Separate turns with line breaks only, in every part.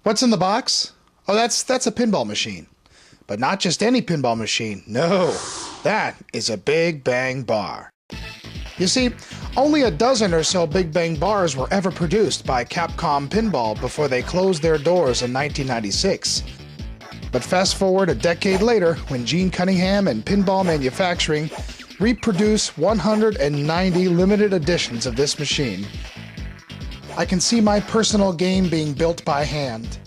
What's in the box? Oh, that's a pinball machine. But not just any pinball machine. No, that is a Big Bang bar. You see, only a dozen or so Big Bang bars were ever produced by Capcom Pinball before they closed their doors in 1996. But fast forward a decade later, when Gene Cunningham and Pinball Manufacturing reproduce 190 limited editions of this machine, I can see my personal game being built by hand.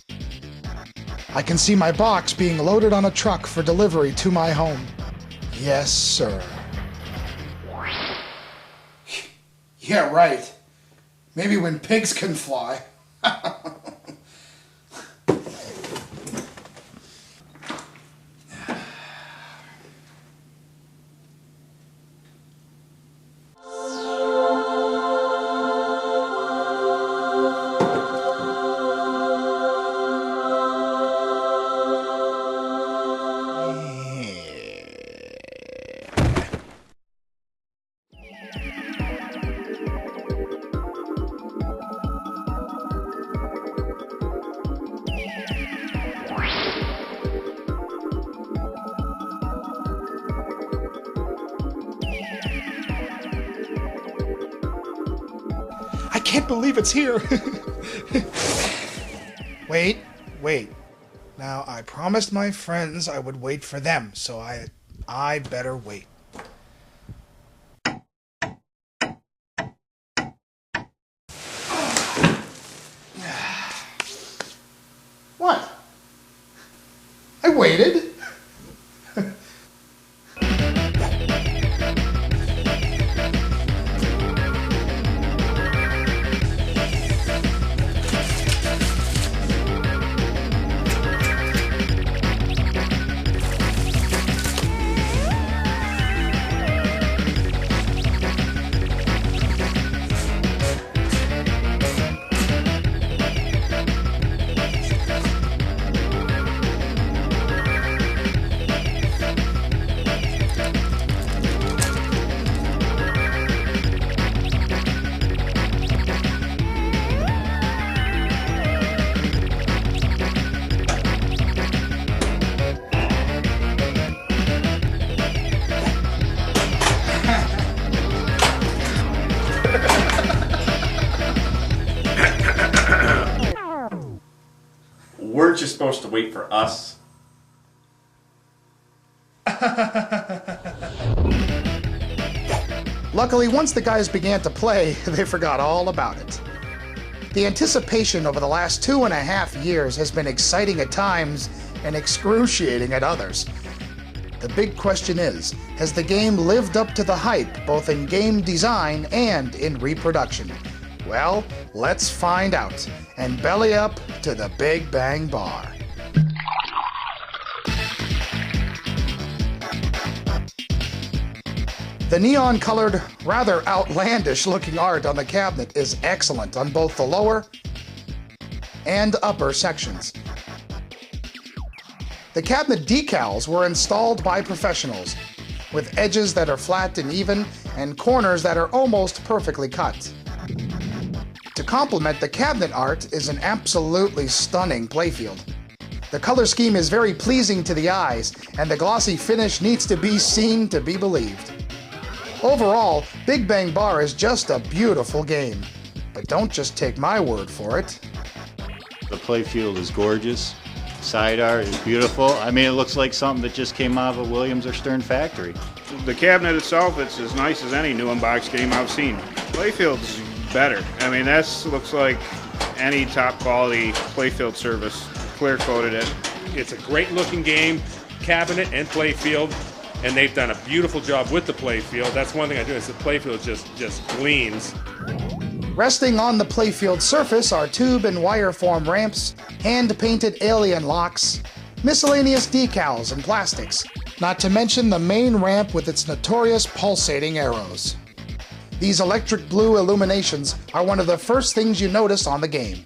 I can see my box being loaded on a truck for delivery to my home. Yes, sir. Yeah, right. Maybe when pigs can fly. I can't believe it's here. Wait. Now, I promised my friends I would wait for them, so I better wait. What? I waited.
Weren't you supposed to wait for us?
Luckily, once the guys began to play, they forgot all about it. The anticipation over the last 2.5 years has been exciting at times and excruciating at others. The big question is, has the game lived up to the hype, both in game design and in reproduction? Well, let's find out, and belly up to the Big Bang Bar. The neon-colored, rather outlandish-looking art on the cabinet is excellent on both the lower and upper sections. The cabinet decals were installed by professionals, with edges that are flat and even and corners that are almost perfectly cut. To complement the cabinet art is an absolutely stunning playfield. The color scheme is very pleasing to the eyes, and the glossy finish needs to be seen to be believed. Overall, Big Bang Bar is just a beautiful game. But don't just take my word for it.
The playfield is gorgeous. Side art is beautiful. I mean, it looks like something that just came out of a Williams or Stern factory.
The cabinet itself, it's as nice as any new unboxed game I've seen. Playfield's better. I mean, that looks like any top quality playfield service. Clear coated it.
It's a great looking game, cabinet and playfield, and they've done a beautiful job with the playfield. That's one thing I do, is the playfield just gleams.
Resting on the playfield surface are tube and wire form ramps, hand-painted alien locks, miscellaneous decals and plastics, not to mention the main ramp with its notorious pulsating arrows. These electric blue illuminations are one of the first things you notice on the game.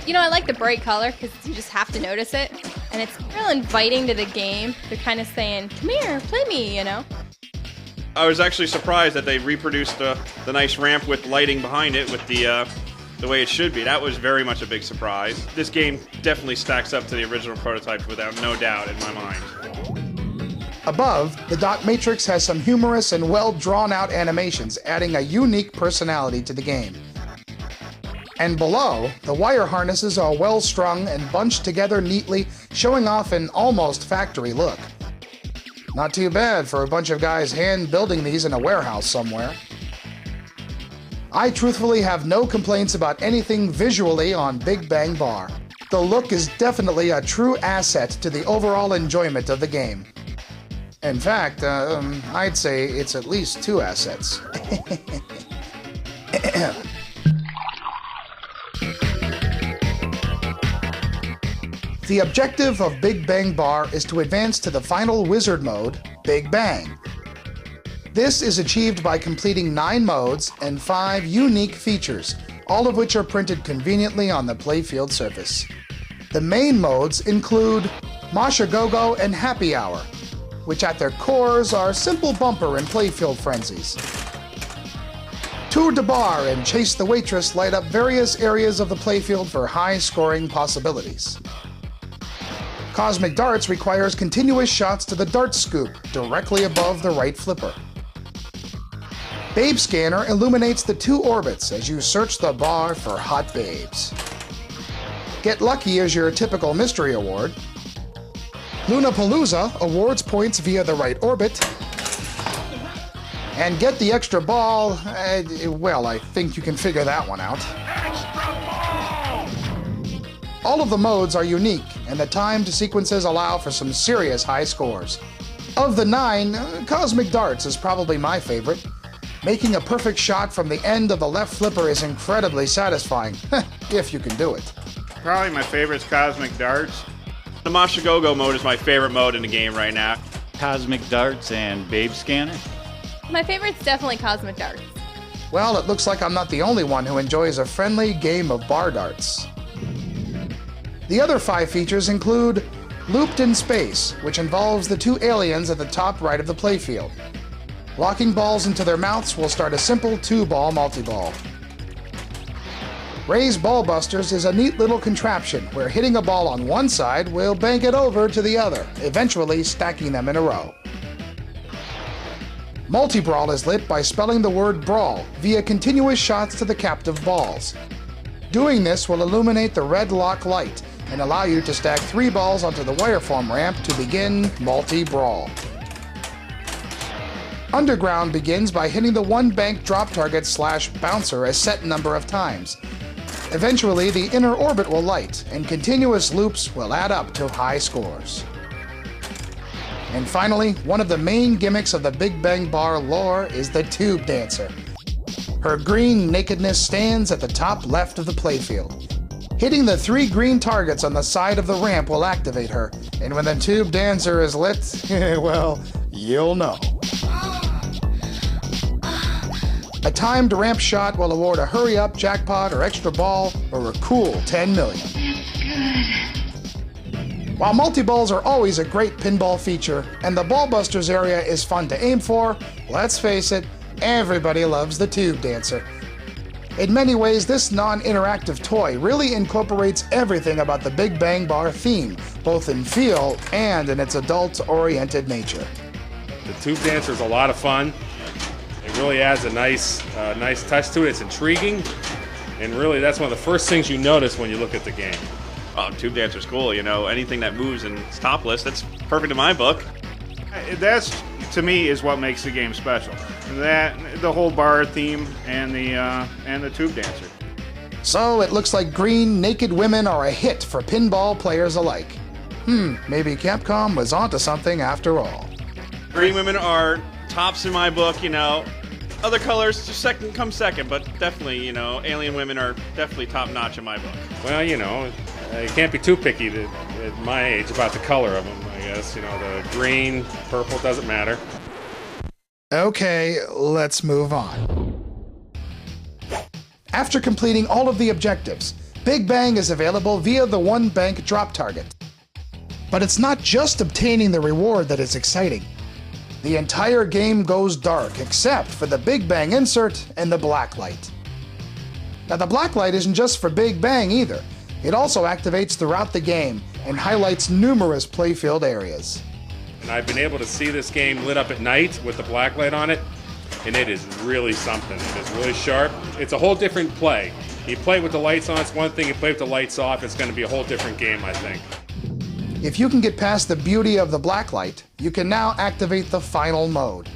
You know, I like the bright color because you just have to notice it, and it's real inviting to the game. They're kind of saying, come here, play me, you know?
I was actually surprised that they reproduced the nice ramp with lighting behind it with the
the way it should be. That was very much a big surprise. This game definitely stacks up to the original prototype without no doubt in my mind.
Above, the dot matrix has some humorous and well drawn out animations, adding a unique personality to the game. And below, the wire harnesses are well strung and bunched together neatly, showing off an almost factory look. Not too bad for a bunch of guys hand building these in a warehouse somewhere. I truthfully have no complaints about anything visually on Big Bang Bar. The look is definitely a true asset to the overall enjoyment of the game. In fact, I'd say it's at least 2 assets. The objective of Big Bang Bar is to advance to the final wizard mode, Big Bang. This is achieved by completing 9 modes and 5 unique features, all of which are printed conveniently on the playfield surface. The main modes include Masha Go-Go and Happy Hour, which at their cores are simple bumper and playfield frenzies. Tour de Bar and Chase the Waitress light up various areas of the playfield for high-scoring possibilities. Cosmic Darts requires continuous shots to the dart scoop directly above the right flipper. Babe Scanner illuminates the 2 orbits as you search the bar for hot babes. Get Lucky is your typical mystery award. Lunapalooza awards points via the right orbit. And Get the Extra Ball, well, I think you can figure that one out. All of the modes are unique, and the timed sequences allow for some serious high scores. Of the 9, Cosmic Darts is probably my favorite. Making a perfect shot from the end of the left flipper is incredibly satisfying, if you can do it.
Probably my favorite is Cosmic Darts.
The Masha Go-Go mode is my favorite mode in the game right now.
Cosmic Darts and Babe Scanner.
My favorite's definitely Cosmic Darts.
Well, it looks like I'm not the only one who enjoys a friendly game of bar darts. The other 5 features include Looped in Space, which involves the 2 aliens at the top right of the playfield. Locking balls into their mouths will start a simple 2-ball multi-ball. Ray's Ball Busters is a neat little contraption where hitting a ball on one side will bank it over to the other, eventually stacking them in a row. Multi-Brawl is lit by spelling the word brawl via continuous shots to the captive balls. Doing this will illuminate the red lock light and allow you to stack 3 balls onto the wireform ramp to begin Multi-Brawl. Underground begins by hitting the 1 bank drop target / bouncer a set number of times. Eventually, the inner orbit will light, and continuous loops will add up to high scores. And finally, one of the main gimmicks of the Big Bang Bar lore is the Tube Dancer. Her green nakedness stands at the top left of the playfield. Hitting the 3 green targets on the side of the ramp will activate her, and when the Tube Dancer is lit, well, you'll know. A timed ramp shot will award a hurry-up, jackpot, or extra ball, or a cool 10 million. While multi-balls are always a great pinball feature, and the Ball Busters area is fun to aim for, let's face it, everybody loves the Tube Dancer. In many ways, this non-interactive toy really incorporates everything about the Big Bang Bar theme, both in feel and in its adult-oriented nature.
The Tube Dancer is a lot of fun. It really adds a nice touch to it. It's intriguing, and really that's one of the first things you notice when you look at the game.
Oh, Tube Dancer's cool, you know. Anything that moves and is topless, that's perfect in my book.
That's, to me, is what makes the game special. That, the whole bar theme and the Tube Dancer.
So it looks like green naked women are a hit for pinball players alike. Maybe Capcom was onto something after all.
Green women are tops in my book, you know. Other colors come second, but definitely, you know, alien women are definitely top notch in my book.
Well, you know, you can't be too picky at my age about the color of them, I guess. You know, the green, purple, doesn't matter.
Okay, let's move on. After completing all of the objectives, Big Bang is available via the 1 bank drop target. But it's not just obtaining the reward that is exciting. The entire game goes dark except for the Big Bang insert and the black light. Now the black light isn't just for Big Bang either. It also activates throughout the game and highlights numerous playfield areas.
And I've been able to see this game lit up at night with the black light on it, and it is really something. It is really sharp. It's a whole different play. You play with the lights on, it's one thing. You play with the lights off, it's going to be a whole different game, I think.
If you can get past the beauty of the black light, you can now activate the final mode.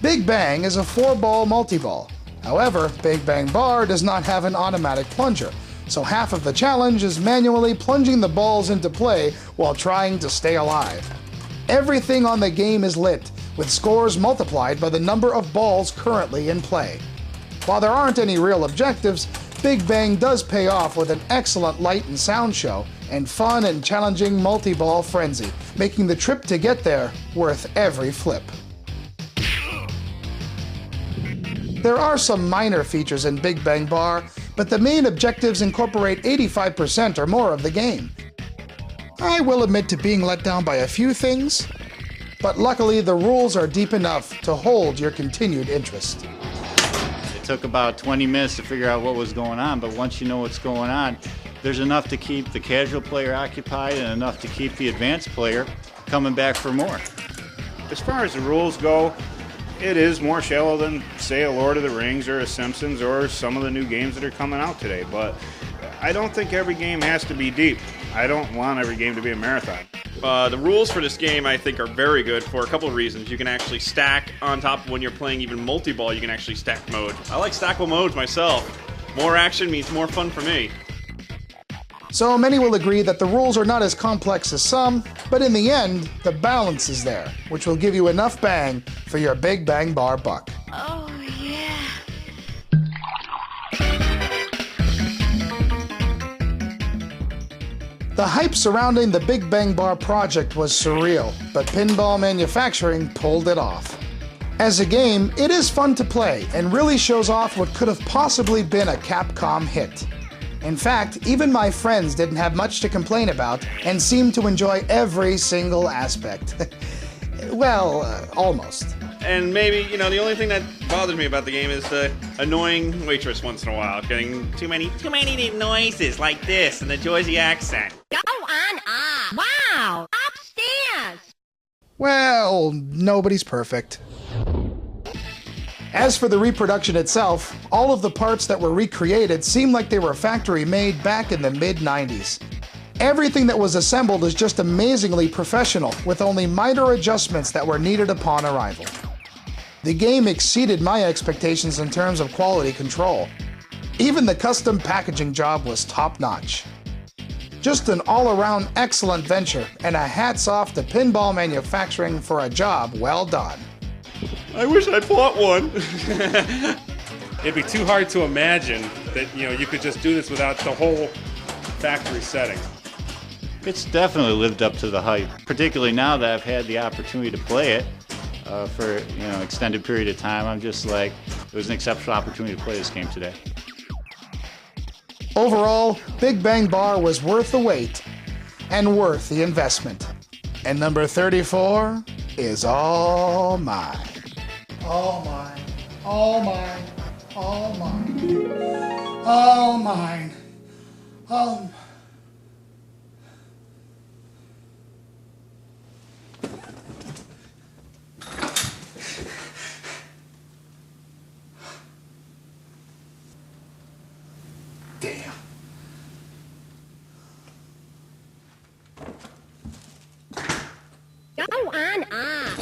Big Bang is a 4-ball multi-ball. However, Big Bang Bar does not have an automatic plunger, so half of the challenge is manually plunging the balls into play while trying to stay alive. Everything on the game is lit, with scores multiplied by the number of balls currently in play. While there aren't any real objectives, Big Bang does pay off with an excellent light and sound show and fun and challenging multi-ball frenzy, making the trip to get there worth every flip. There are some minor features in Big Bang Bar, but the main objectives incorporate 85% or more of the game. I will admit to being let down by a few things, but luckily the rules are deep enough to hold your continued interest.
It took about 20 minutes to figure out what was going on, but once you know what's going on, there's enough to keep the casual player occupied and enough to keep the advanced player coming back for more.
As far as the rules go, it is more shallow than, say, a Lord of the Rings or a Simpsons or some of the new games that are coming out today, but I don't think every game has to be deep. I don't want every game to be a marathon.
The rules for this game, I think, are very good for a couple of reasons. You can actually stack on top of when you're playing even multi-ball, you can actually stack mode. I like stackable modes myself. More action means more fun for me.
So many will agree that the rules are not as complex as some, but in the end, the balance is there, which will give you enough bang for your Big Bang Bar buck.
Oh, yeah.
The hype surrounding the Big Bang Bar project was surreal, but Pinball Manufacturing pulled it off. As a game, it is fun to play and really shows off what could have possibly been a Capcom hit. In fact, even my friends didn't have much to complain about and seemed to enjoy every single aspect. Well, almost.
And maybe, the only thing that bothers me about the game is the annoying waitress once in a while, getting too many noises like this and the Jersey accent.
Go on up. Wow. Upstairs.
Well, nobody's perfect. As for the reproduction itself, all of the parts that were recreated seem like they were factory made back in the mid-90s. Everything that was assembled is just amazingly professional, with only minor adjustments that were needed upon arrival. The game exceeded my expectations in terms of quality control. Even the custom packaging job was top-notch. Just an all-around excellent venture, and a hats off to Pinball Manufacturing for a job well done.
I wish I bought one.
It'd be too hard to imagine that, you could just do this without the whole factory setting.
It's definitely lived up to the hype, particularly now that I've had the opportunity to play it for extended period of time. I'm just like, it was an exceptional opportunity to play this game today.
Overall, Big Bang Bar was worth the wait and worth the investment. And number 34 is all mine. All mine. All mine. All mine. All mine. All mine. Damn.
Go on up.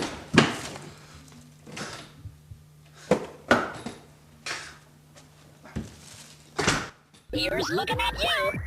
Here's looking at you.